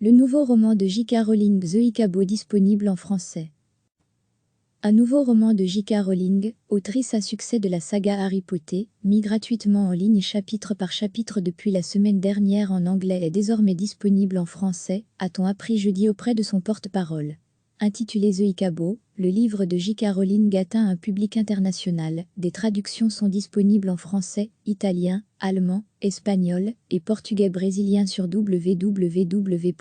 Le nouveau roman de J.K. Rowling, The Ichabo, disponible en français. Un nouveau roman de J.K. Rowling, autrice à succès de la saga Harry Potter, mis gratuitement en ligne chapitre par chapitre depuis la semaine dernière en anglais, est désormais disponible en français, a-t-on appris jeudi auprès de son porte-parole. Intitulé The Ichabo, le livre de J.K. Rowling atteint un public international. Des traductions sont disponibles en français, italien, allemand, espagnol et portugais brésilien sur www.ichabo.com.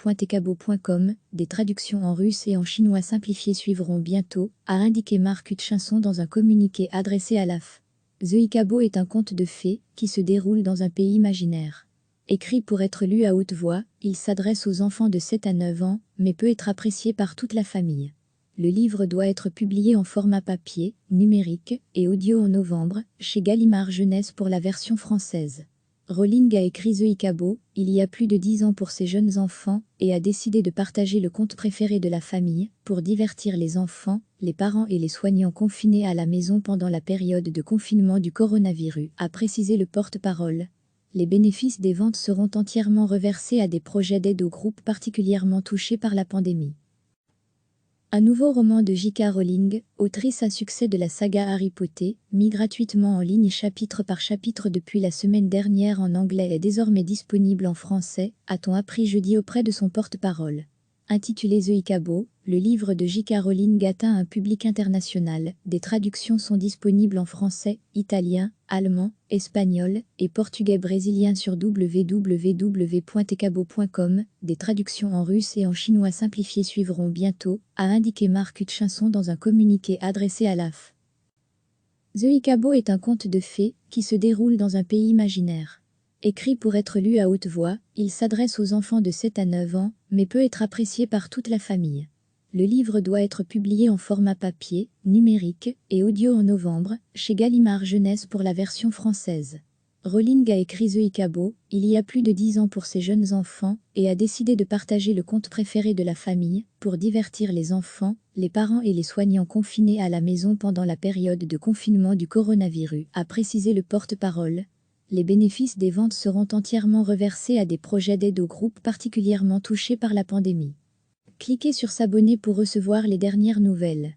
Des traductions en russe et en chinois simplifiées suivront bientôt, a indiqué Mark Hutchinson dans un communiqué adressé à l'AF. The Ichabo est un conte de fées qui se déroule dans un pays imaginaire. Écrit pour être lu à haute voix, il s'adresse aux enfants de 7 à 9 ans, mais peut être apprécié par toute la famille. Le livre doit être publié en format papier, numérique et audio en novembre, chez Gallimard Jeunesse pour la version française. Rowling a écrit The Ichabo, il y a plus de 10 ans pour ses jeunes enfants, et a décidé de partager le conte préféré de la famille, pour divertir les enfants, les parents et les soignants confinés à la maison pendant la période de confinement du coronavirus, a précisé le porte-parole. Les bénéfices des ventes seront entièrement reversés à des projets d'aide aux groupes particulièrement touchés par la pandémie. Un nouveau roman de J.K. Rowling, autrice à succès de la saga Harry Potter, mis gratuitement en ligne chapitre par chapitre depuis la semaine dernière en anglais, est désormais disponible en français, a-t-on appris jeudi auprès de son porte-parole. Intitulé The Ichabo, le livre de J.K. Rowling atteint un public international. Des traductions sont disponibles en français, italien, allemand, espagnol et portugais brésilien sur www.ichabo.com. Des traductions en russe et en chinois simplifiées suivront bientôt, a indiqué Mark Hutchinson dans un communiqué adressé à l'AF. The Ichabo est un conte de fées qui se déroule dans un pays imaginaire. Écrit pour être lu à haute voix, il s'adresse aux enfants de 7 à 9 ans, mais peut être apprécié par toute la famille. Le livre doit être publié en format papier, numérique et audio en novembre, chez Gallimard Jeunesse pour la version française. Rowling a écrit The Ichabo, il y a plus de 10 ans pour ses jeunes enfants, et a décidé de partager le conte préféré de la famille, pour divertir les enfants, les parents et les soignants confinés à la maison pendant la période de confinement du coronavirus, a précisé le porte-parole. Les bénéfices des ventes seront entièrement reversés à des projets d'aide aux groupes particulièrement touchés par la pandémie. Cliquez sur s'abonner pour recevoir les dernières nouvelles.